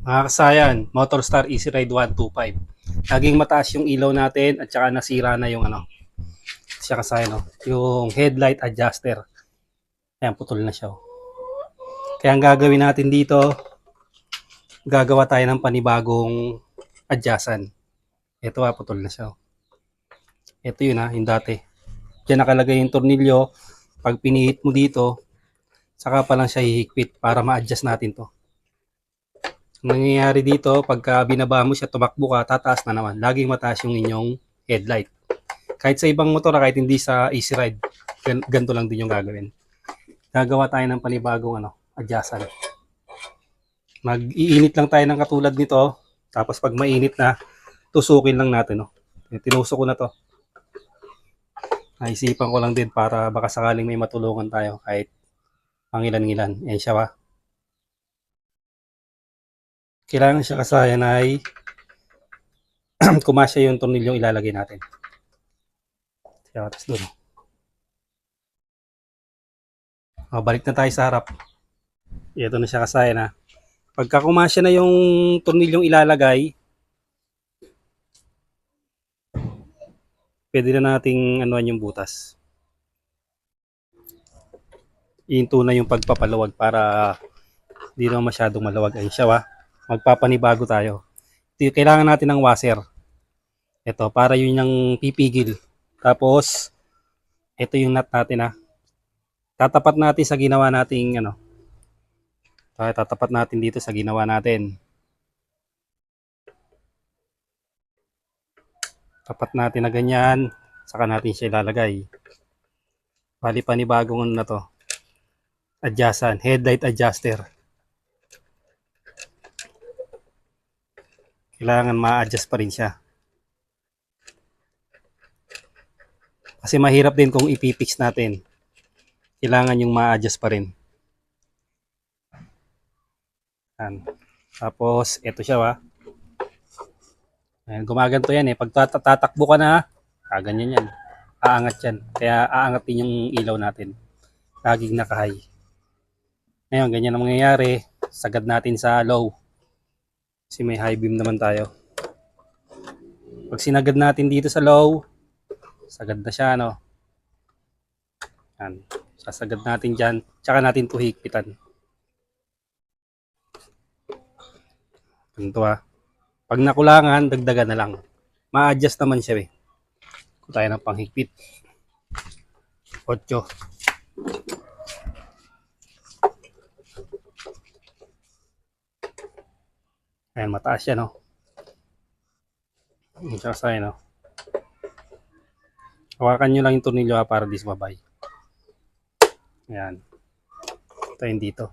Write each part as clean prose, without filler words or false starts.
Mga kasayan, Motorstar Easy Ride 125. Laging mataas yung ilaw natin at saka nasira na yung ano. Siya kasayan, no? Yung headlight adjuster. Ayan, putol na siya. Oh. Kaya ang gagawin natin dito, gagawa tayo ng panibagong adjustan. Ito putol na siya. Oh. Ito yun yung dati. Diyan nakalagay yung tornilyo. Pag pinihit mo dito, saka pa lang siya hihigpit para ma-adjust natin to. Nangyayari dito, pagka binaba mo siya, tumakbo ka, tataas na naman. Laging mataas yung inyong headlight. Kahit sa ibang motor, kahit hindi sa Easy Ride, ganito lang din yung gagawin. Gagawa tayo ng panibagong adjustan. Mag-iinit lang tayo ng katulad nito, tapos pag mainit na, tusukin lang natin. No? Tinusok ko na to. Naisipan ko lang din para baka sakaling may matulungan tayo kahit pangilan-ngilan. Yan siya ba? Kailangan siya kasayan ay kumasya yung tornilyong ilalagay natin. Kaya tapos doon. Balik na tayo sa harap. Ito na siya kasayan ha. Pagka kumasya na yung tornilyong ilalagay, pwede na nating anuan yung butas. Iinto na yung pagpapaluwag para hindi naman masyadong maluwag. Ayun siya ha. Magpapanibago tayo. Kailangan natin ng washer. Ito, para yun yung pipigil. Tapos, ito yung nut natin ha. Tatapat natin sa ginawa nating tatapat natin dito sa ginawa natin. Tapat natin na ganyan, saka natin siya ilalagay. Bali panibagong na to. Adjustan, headlight adjuster. Kailangan ma-adjust pa rin siya. Kasi mahirap din kung ipipix natin. Kailangan yung ma-adjust pa rin. Yan. Tapos, ito siya Ayan, gumaganto yan Pag tatakbo ka na, ganyan yan. Aangat yan. Kaya aangat din yung ilaw natin. Laging naka-high. Ngayon, ganyan ang mangyayari. Sagad natin sa low. Kasi may high beam naman tayo. Pag sinagad natin dito sa low, sagad na siya, Yan. Sasagad natin dyan. Tsaka natin ito higpitan. Ganito Pag nakulangan, dagdagan na lang. Ma-adjust naman siya Kung tayo ng panghigpit. 8. Ayan, mataas siya, Yung sasay, Hawakan nyo lang yung tornilyo para di sumabay. Ayan. Ito yung dito.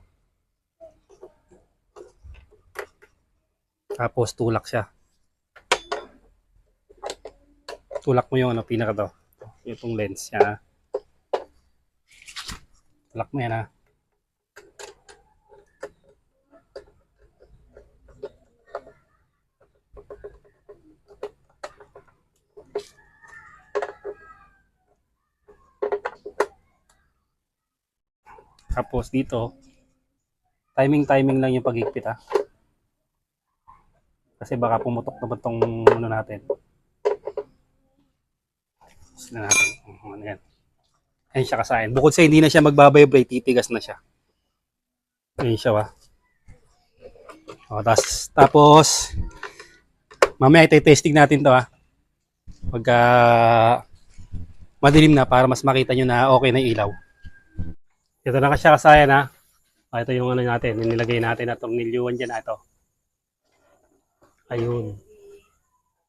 Tapos tulak siya. Tulak mo yung pinaka to. Itong lens niya. Tulak mo yan Tapos dito, timing lang yung paghigpit Kasi baka pumutok na ba itong natin. Tapos na natin. Yan. Ayan siya kasayan. Bukod sa hindi na siya magbabibrate, titigas na siya. Ayan siya tapos, mamaya iti-testing natin to Pagka madilim na para mas makita nyo na okay na ilaw. Ito na siya kasayan ito yung natin, nilagay natin na tornilyuan dyan ito. Ayun.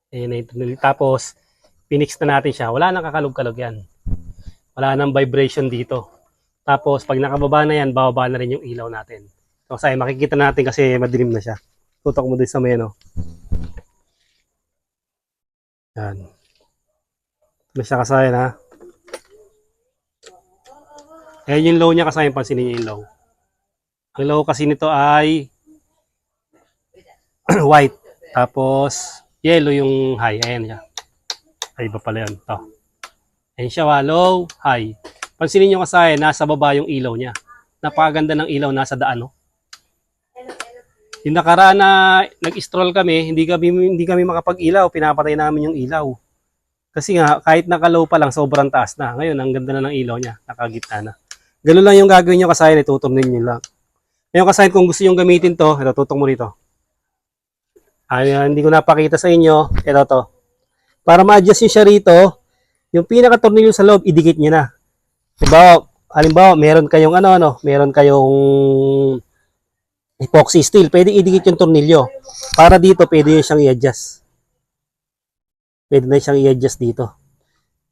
Ayun na yung tapos, pinix na natin siya. Wala nang kakalog-kalog yan. Wala nang vibration dito. Tapos, pag nakababa na yan, bababa na rin yung ilaw natin. So, kasi makikita natin kasi madilim na siya. Tutok mo din sa may Yan. Ito na siya kasayan Ayan yung low niya kasayan, pansinin niyo yung low. Ang low kasi nito ay white. Tapos, yellow yung high. Ayan siya. Ay, iba pala yan. Ito. Ayan siya low, high. Pansinin nyo kasi, nasa baba yung ilaw niya. Napakaganda ng ilaw, nasa daan, Yung nakaraan na nag-stroll kami, hindi kami makapag-ilaw, pinapatay namin yung ilaw. Kasi nga, kahit naka-low pa lang, sobrang taas na. Ngayon, ang ganda na ng ilaw niya, nakagitna na. Ganun lang yung gagawin nyo kasayan, ituturnin nyo lang. Ngayon kasayan, kung gusto nyo gamitin to, ito, tutong mo rito. Hindi ko napakita sa inyo, ito to. Para ma-adjust nyo siya rito, yung pinaka-tornilyo sa loob, idikit nyo na. Halimbawa, meron kayong epoxy steel, pwede idikit yung tornilyo. Para dito, pwede nyo siyang i-adjust. Pwede na siyang i-adjust dito.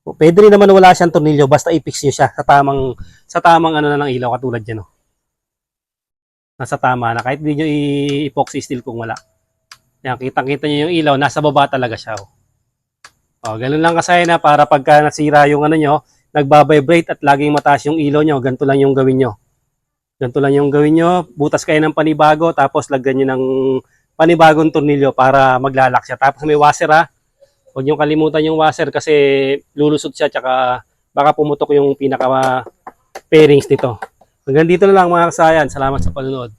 Pwede rin naman wala siyang tornilyo, basta i-fix nyo siya sa tamang ano na ng ilaw, katulad dyan. Nasa tama na, kahit hindi nyo i-epoxy steel kung wala. Yan, kitang-kita nyo yung ilaw, nasa baba talaga siya. Ganun lang kasaya na para pagka nasira yung ano nyo, nagbabibrate at laging mataas yung ilaw nyo, ganito lang yung gawin nyo. Ganito lang yung gawin nyo, butas kayo ng panibago, tapos lagyan nyo ng panibagong tornilyo para maglalak siya. Tapos may washer ha, huwag nyo kalimutan yung washer kasi lulusot siya, tsaka baka pumutok yung pinaka pairings nito. Hanggang dito na lang mga kasayan, salamat sa panonood.